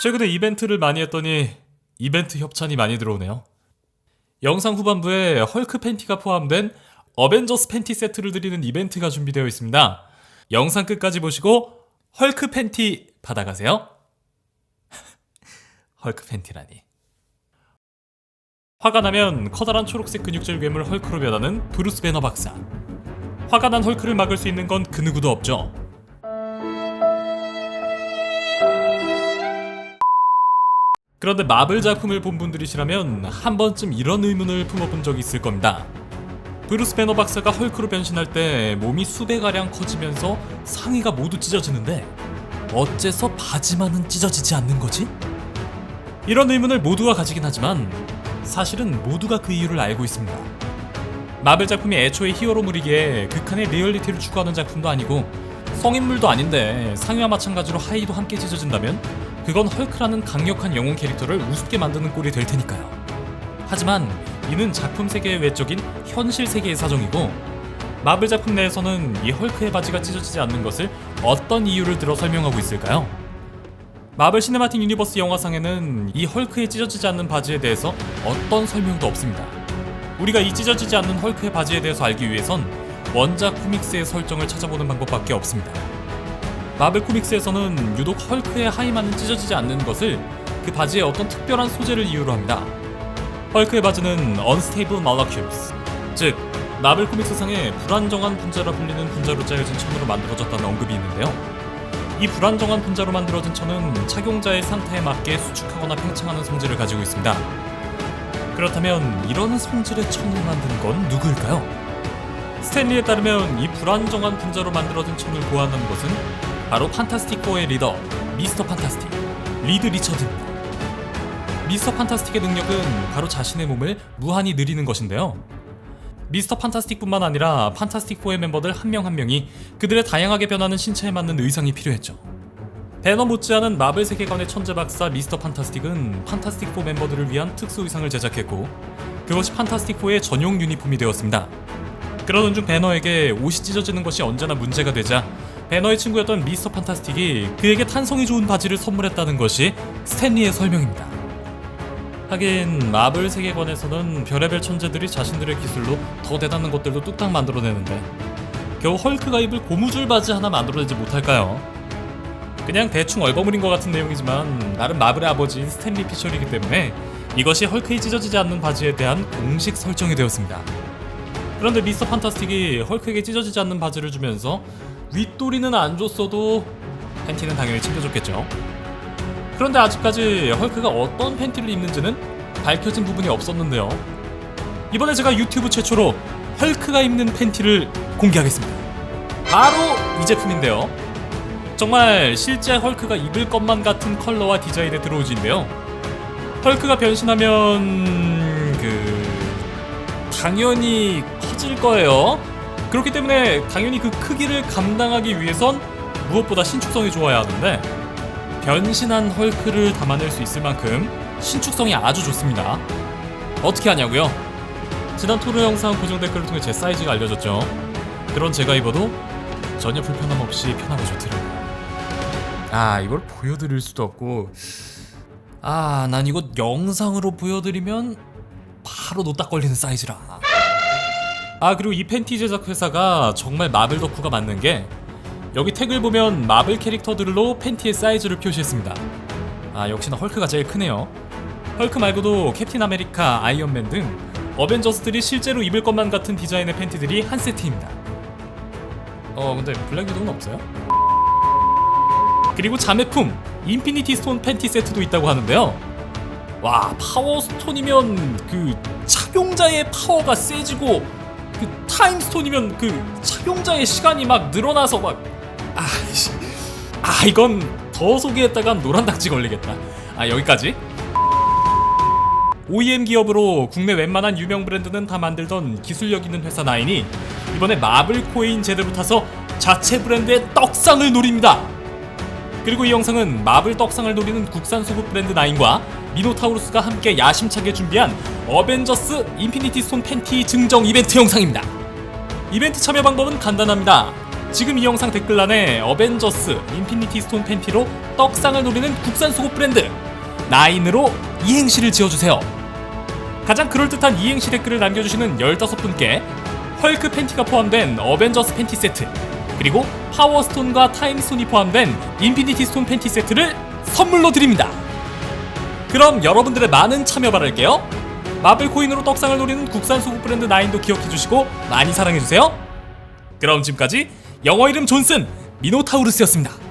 최근에 이벤트를 많이 했더니 이벤트 협찬이 많이 들어오네요. 영상 후반부에 헐크 팬티가 포함된 어벤져스 팬티 세트를 드리는 이벤트가 준비되어 있습니다. 영상 끝까지 보시고 헐크 팬티 받아가세요. 헐크 팬티라니. 화가 나면 커다란 초록색 근육질 괴물 헐크로 변하는 브루스 배너 박사. 화가 난 헐크를 막을 수 있는 건 그 누구도 없죠. 그런데 마블 작품을 본 분들이시라면 한 번쯤 이런 의문을 품어본 적이 있을 겁니다. 브루스 배너 박사가 헐크로 변신할 때 몸이 수배가량 커지면서 상의가 모두 찢어지는데 어째서 바지만은 찢어지지 않는 거지? 이런 의문을 모두가 가지긴 하지만 사실은 모두가 그 이유를 알고 있습니다. 마블 작품이 애초에 히어로물이기에 극한의 리얼리티를 추구하는 작품도 아니고 성인물도 아닌데 상의와 마찬가지로 하의도 함께 찢어진다면 그건 헐크라는 강력한 영웅 캐릭터를 우습게 만드는 꼴이 될 테니까요. 하지만 이는 작품 세계의 외적인 현실 세계의 사정이고 마블 작품 내에서는 이 헐크의 바지가 찢어지지 않는 것을 어떤 이유를 들어 설명하고 있을까요? 마블 시네마틱 유니버스 영화상에는 이 헐크의 찢어지지 않는 바지에 대해서 어떤 설명도 없습니다. 우리가 이 찢어지지 않는 헐크의 바지에 대해서 알기 위해선 원작 코믹스의 설정을 찾아보는 방법밖에 없습니다. 마블 코믹스에서는 유독 헐크의 하의만은 찢어지지 않는 것을 그 바지의 어떤 특별한 소재를 이유로 합니다. 헐크의 바지는 Unstable Molecules, 즉 마블 코믹스상에 불안정한 분자라 불리는 분자로 짜여진 천으로 만들어졌다는 언급이 있는데요. 이 불안정한 분자로 만들어진 천은 착용자의 상태에 맞게 수축하거나 팽창하는 성질을 가지고 있습니다. 그렇다면 이런 성질의 천을 만든 건 누구일까요? 스탠리에 따르면 이 불안정한 분자로 만들어진 천을 보완하는 것은 바로 판타스틱4의 리더 미스터 판타스틱, 리드 리처드입니다. 미스터 판타스틱의 능력은 바로 자신의 몸을 무한히 늘리는 것인데요. 미스터 판타스틱뿐만 아니라 판타스틱4의 멤버들 한 명 한 명이 그들의 다양하게 변하는 신체에 맞는 의상이 필요했죠. 배너 못지않은 마블 세계관의 천재 박사 미스터 판타스틱은 판타스틱4 멤버들을 위한 특수 의상을 제작했고 그것이 판타스틱4의 전용 유니폼이 되었습니다. 그러던 중 배너에게 옷이 찢어지는 것이 언제나 문제가 되자 배너의 친구였던 미스터 판타스틱이 그에게 탄성이 좋은 바지를 선물했다는 것이 스탠리의 설명입니다. 하긴 마블 세계관에서는 별의별 천재들이 자신들의 기술로 더 대단한 것들도 뚝딱 만들어내는데 겨우 헐크가 입을 고무줄 바지 하나 만들어내지 못할까요? 그냥 대충 얼버무린 것 같은 내용이지만 나름 마블의 아버지인 스탠리 피셜이기 때문에 이것이 헐크의 찢어지지 않는 바지에 대한 공식 설정이 되었습니다. 그런데 미스터 판타스틱이 헐크에게 찢어지지 않는 바지를 주면서 윗도리는 안 줬어도 팬티는 당연히 챙겨줬겠죠. 그런데 아직까지 헐크가 어떤 팬티를 입는지는 밝혀진 부분이 없었는데요. 이번에 제가 유튜브 최초로 헐크가 입는 팬티를 공개하겠습니다. 바로 이 제품인데요. 정말 실제 헐크가 입을 것만 같은 컬러와 디자인의 드로우지인데요. 헐크가 변신하면 당연히 커질 거예요. 그렇기 때문에 당연히 그 크기를 감당하기 위해선 무엇보다 신축성이 좋아야 하는데 변신한 헐크를 담아낼 수 있을 만큼 신축성이 아주 좋습니다. 어떻게 하냐고요? 지난 토론 영상 고정 댓글을 통해 제 사이즈가 알려졌죠. 그런 제가 입어도 전혀 불편함 없이 편하고 좋더라고요. 이걸 보여드릴 수도 없고 난 이거 영상으로 보여드리면 바로 노딱 걸리는 사이즈라. 그리고 이 팬티 제작 회사가 정말 마블 덕후가 맞는 게 여기 택을 보면 마블 캐릭터들로 팬티의 사이즈를 표시했습니다. 역시나 헐크가 제일 크네요. 헐크 말고도 캡틴 아메리카, 아이언맨 등 어벤져스들이 실제로 입을 것만 같은 디자인의 팬티들이 한 세트입니다. 근데 블랙 위도우는 없어요? 그리고 자매품 인피니티 스톤 팬티 세트도 있다고 하는데요. 파워 스톤이면 그 착용자의 파워가 세지고 그 타임 스톤이면 그 착용자의 시간이 막 늘어나서 이건 더 소개했다간 노란딱지 걸리겠다. 여기까지. OEM 기업으로 국내 웬만한 유명 브랜드는 다 만들던 기술력 있는 회사 나인이 이번에 마블 코인 제대로 타서 자체 브랜드의 떡상을 노립니다. 그리고 이 영상은 마블 떡상을 노리는 국산 소국 브랜드 나인과 미노타우루스가 함께 야심차게 준비한 어벤져스 인피니티 스톤 팬티 증정 이벤트 영상입니다. 이벤트 참여 방법은 간단합니다. 지금 이 영상 댓글란에 어벤져스 인피니티 스톤 팬티로 떡상을 노리는 국산 속옷 브랜드 나인으로 이행시를 지어주세요. 가장 그럴듯한 이행시 댓글을 남겨주시는 15분께 헐크 팬티가 포함된 어벤져스 팬티 세트, 그리고 파워스톤과 타임스톤이 포함된 인피니티 스톤 팬티 세트를 선물로 드립니다. 그럼 여러분들의 많은 참여 바랄게요. 마블 코인으로 떡상을 노리는 국산 속옷 브랜드 나인도 기억해주시고 많이 사랑해주세요. 그럼 지금까지 영어 이름 존슨 미노타우루스였습니다.